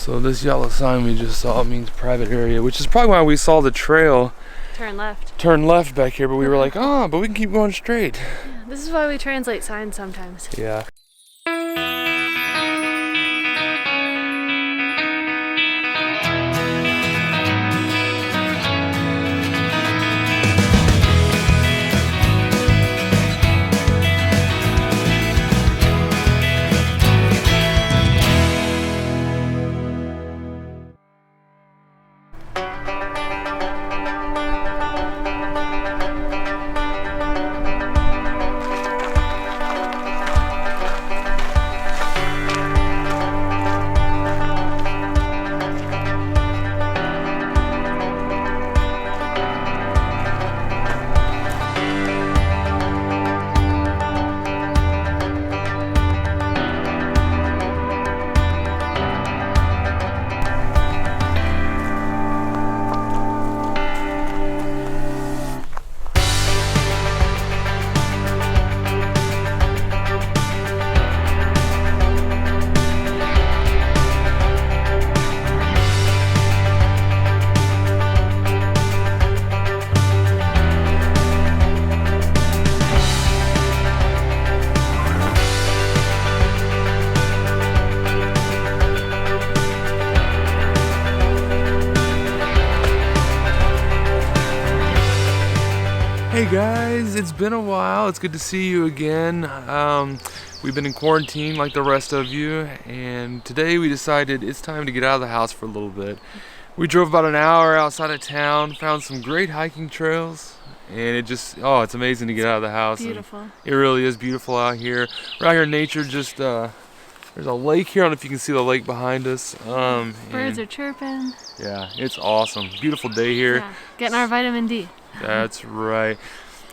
So this yellow sign we just saw means private area, which is probably why we saw the trail turn left back here, but we were like, oh, but we can keep going straight. Yeah, this is why we translate signs sometimes. Yeah. Hey guys, it's been a while. It's good to see you again. We've been in quarantine like the rest of you, and today we decided it's time to get out of the house for a little bit. We drove about an hour outside of town, found some great hiking trails, and it just, oh, it's amazing to get out of the house. Beautiful. And it really is beautiful out here. We're out here in nature, just, there's a lake here. I don't know if you can see the lake behind us. Birds are chirping. Yeah, it's awesome. Beautiful day here. Yeah, getting our vitamin D. That's right.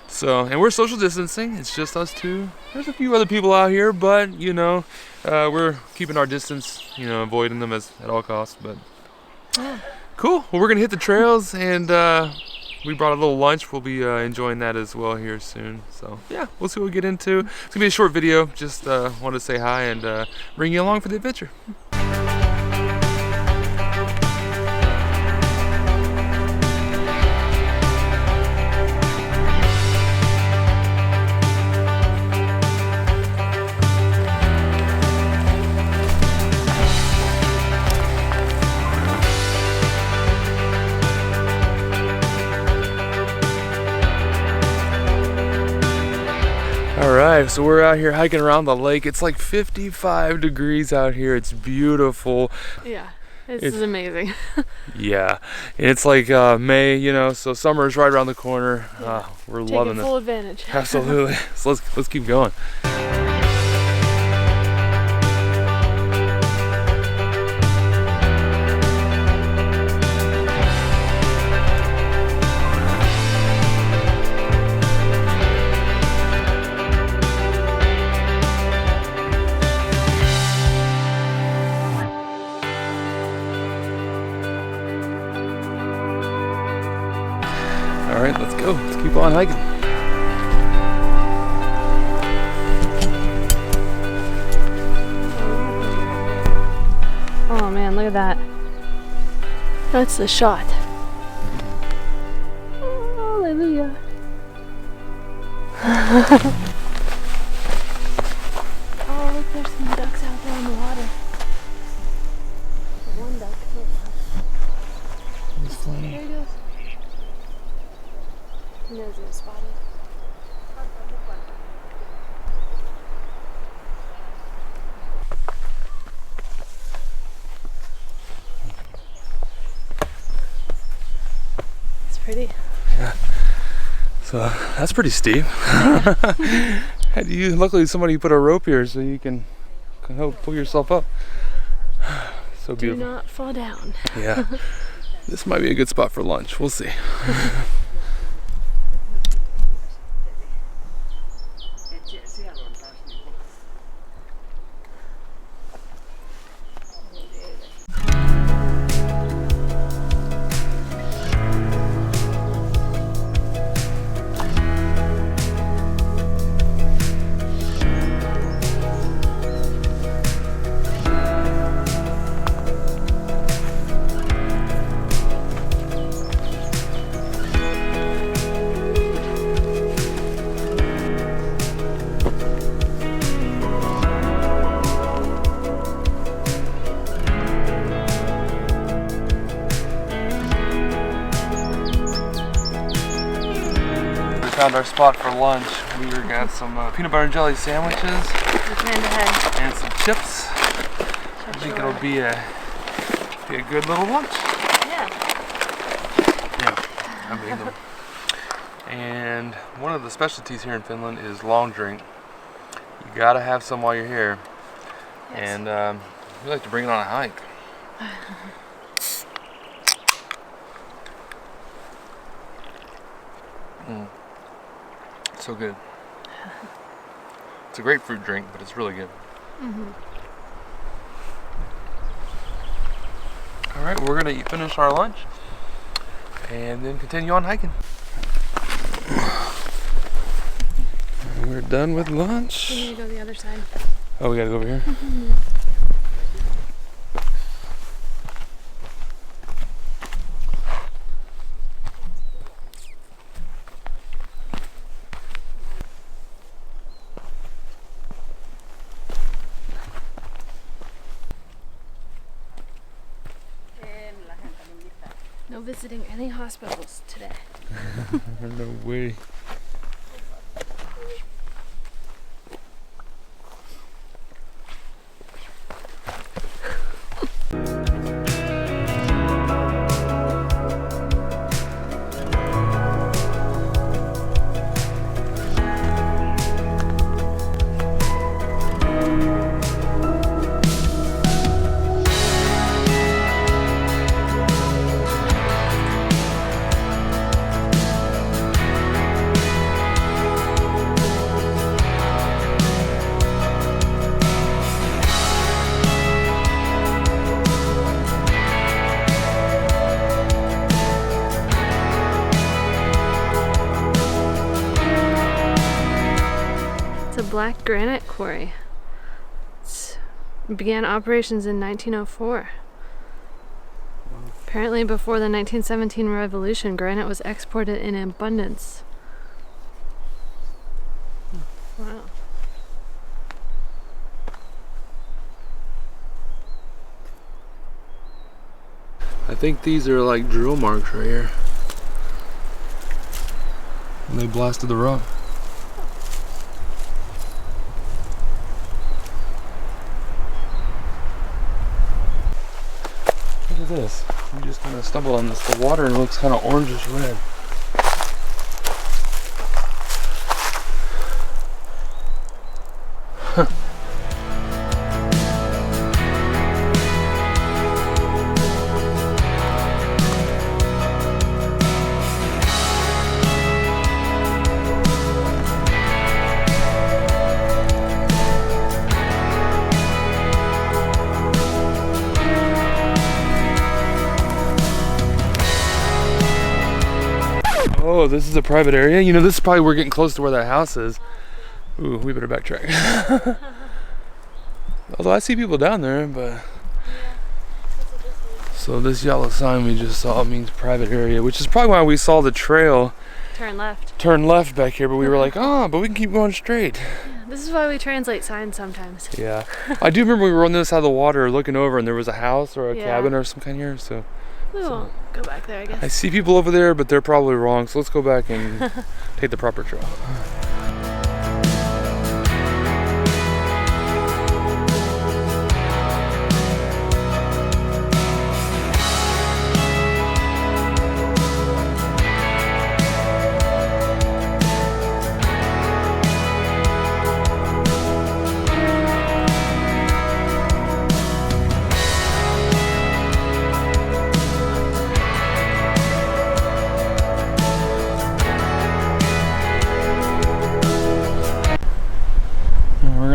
So, and we're social distancing. It's just us two. There's a few other people out here, but you know, we're keeping our distance. You know, avoiding them at all costs. But Yeah. cool. Well, we're gonna hit the trails, and we brought a little lunch. We'll be enjoying that as well here soon. So yeah, we'll see what we get into. It's gonna be a short video. Just wanted to say hi and bring you along for the adventure. Alright, so we're out here hiking around the lake. It's like 55 degrees out here. It's beautiful. Yeah, this is amazing. Yeah, and it's like May, you know, so summer is right around the corner. Yeah. We're Taking loving full it. advantage. Absolutely. So let's keep going. All right, let's go. Let's keep on hiking. Oh man, look at that. That's the shot. Hallelujah. Oh, look, there's some ducks out there in the water. One duck. He's flying. There he goes. He knows he was spotted. It's pretty. Yeah. So that's pretty steep. Luckily somebody put a rope here so you can help pull yourself up. So beautiful. Do not fall down. Yeah. This might be a good spot for lunch. We'll see. found our spot for lunch. We got some peanut butter and jelly sandwiches. We planned ahead. And some chips. I think it'll be a good little lunch. Yeah. Yeah, I made them. And one of the specialties here in Finland is long drink. You gotta have some while you're here. Yes. And we like to bring it on a hike. So good. It's a grapefruit drink, but it's really good. All right, we're gonna finish our lunch and then continue on hiking. We're done with lunch. We need to go the other side. Oh, we gotta go over here? No visiting any hospitals today. No way. Black granite quarry. It began operations in 1904. Apparently before the 1917 revolution, granite was exported in abundance. Wow. I think these are like drill marks right here. And they blasted the rock. Look at this. We just kind of stumbled on this. The water looks kind of orangish red. Oh, this is a private area. You know, this is probably we're getting close to where that house is. Ooh, we better backtrack. Although I see people down there, but Yeah. so this yellow sign we just saw means private area, which is probably why we saw the trail Turn left. turn left back here, but we were like, oh, but we can keep going straight. Yeah, this is why we translate signs sometimes. Yeah, I do remember we were on this side of the water looking over, and there was a house or a Yeah. cabin or some kind here. So We won't go back there, I guess. I see people over there, but they're probably wrong. So let's go back and take the proper trail.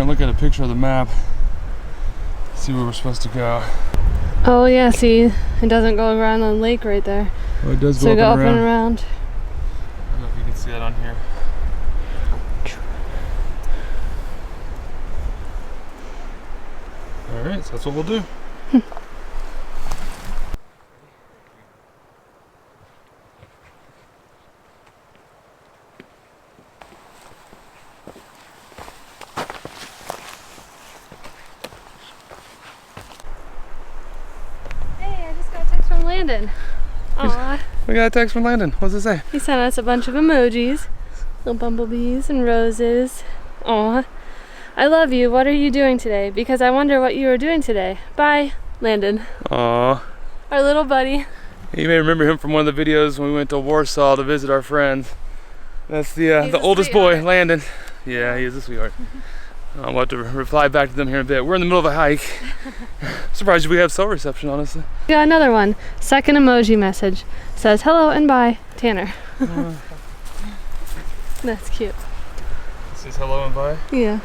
Look at a picture of the map, see where we're supposed to go. Oh yeah, see, it doesn't go around the lake right there. Oh, it does So go, go up and and around. around. I don't know if you can see that on here. Alright, so that's what we'll do. Landon. Aww. We got a text from Landon. What's it say? He sent us a bunch of emojis. Little bumblebees and roses. Aw. I love you. What are you doing today? Because I wonder what you are doing today. Bye, Landon. Aw. Our little buddy. You may remember him from one of the videos when we went to Warsaw to visit our friends. That's the oldest boy, Landon. Yeah, he is a sweetheart. I'll have to reply back to them here in a bit. We're in the middle of a hike. Surprised we have cell reception, honestly. Got another one. Second emoji message. Says hello and bye, Tanner. That's cute. It says hello and bye? Yeah.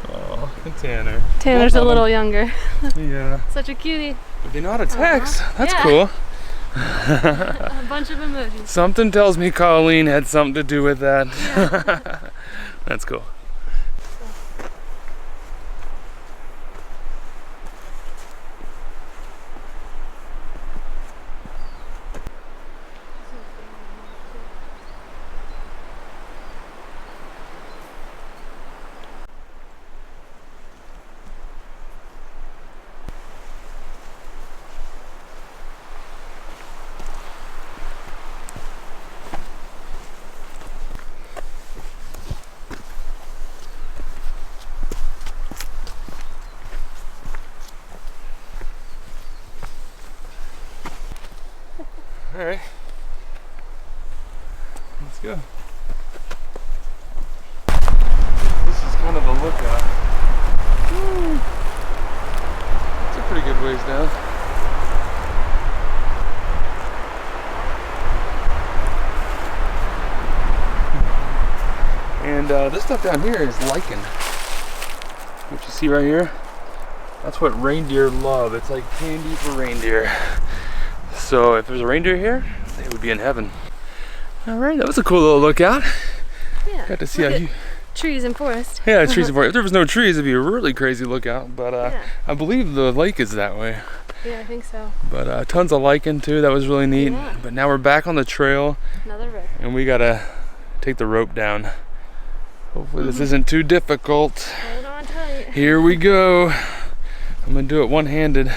Oh, Tanner. Tanner's a little younger. Yeah. Such a cutie. But they know how to text. That's cool. A bunch of emojis. Something tells me Colleen had something to do with that. Yeah. That's cool. All right, let's go. This is kind of a lookout. It's a pretty good ways down. And this stuff down here is lichen. What you see right here? That's what reindeer love. It's like candy for reindeer. So if there's a reindeer here, they would be in heaven. All right, that was a cool little lookout. Yeah. Got to see how you... Trees and forest. Yeah, trees and forest. If there was no trees, it'd be a really crazy lookout. But I believe the lake is that way. Yeah, I think so. But tons of lichen too. That was really neat. Yeah. But now we're back on the trail. Another rope. And we gotta take the rope down. Hopefully this isn't too difficult. Hold on tight. Here we go. I'm gonna do it one-handed.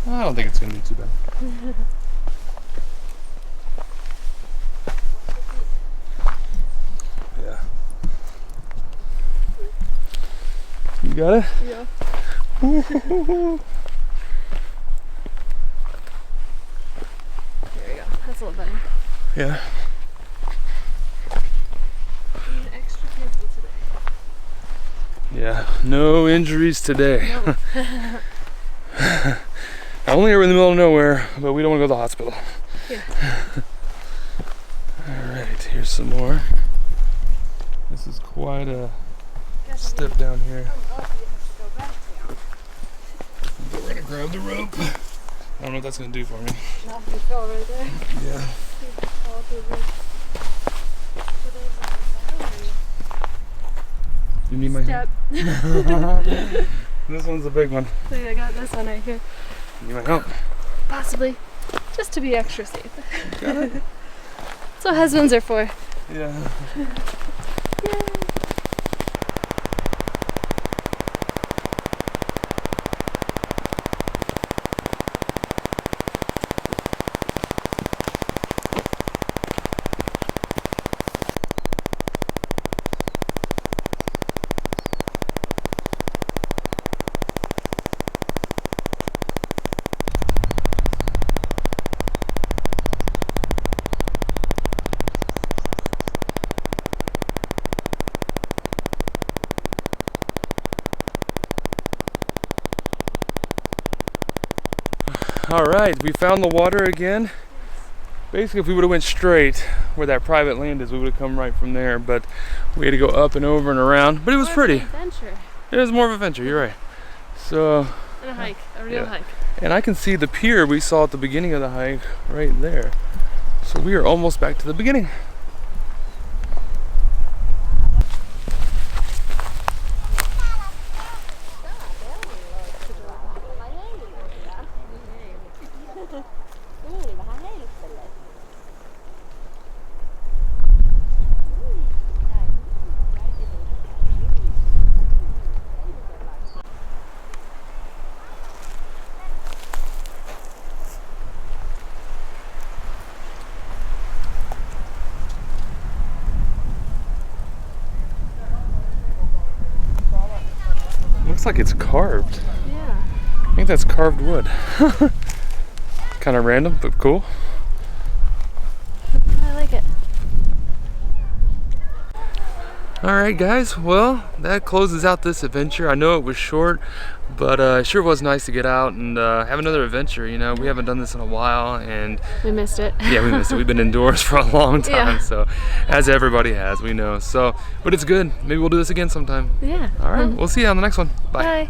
I don't think it's going to be too bad. Yeah. You got it? Yeah. There we go. That's a little better. Yeah. Being extra careful today. Yeah. No injuries today. No. Only we're in the middle of nowhere, but we don't want to go to the hospital. Yeah. Alright, here's some more. This is quite a step down here. We're gonna grab the rope. I don't know what that's gonna do for me. You fell right there. Yeah. You need my help? This one's a big one. See, I got this one right here. You need my help? Possibly. Just to be extra safe. Got it? That's what husbands are for. Yeah. Yay. All right, we found the water again. Basically, if we would have went straight where that private land is, we would have come right from there, but we had to go up and over and around, but it was pretty. Adventure. It was more of an adventure, you're right. So, And a hike, a real hike. and I can see the pier we saw at the beginning of the hike right there. So we are almost back to the beginning. like it's carved. Yeah. I think that's carved wood. Kind of random, but cool. I like it. Alright guys, well, that closes out this adventure. I know it was short, but it sure was nice to get out and have another adventure. You know, we haven't done this in a while, and We missed it. yeah, we missed it. We've been indoors for a long time, Yeah. so as everybody has, we know. So, but it's good. Maybe we'll do this again sometime. Yeah. Alright, we'll see you on the next one. Bye. Bye.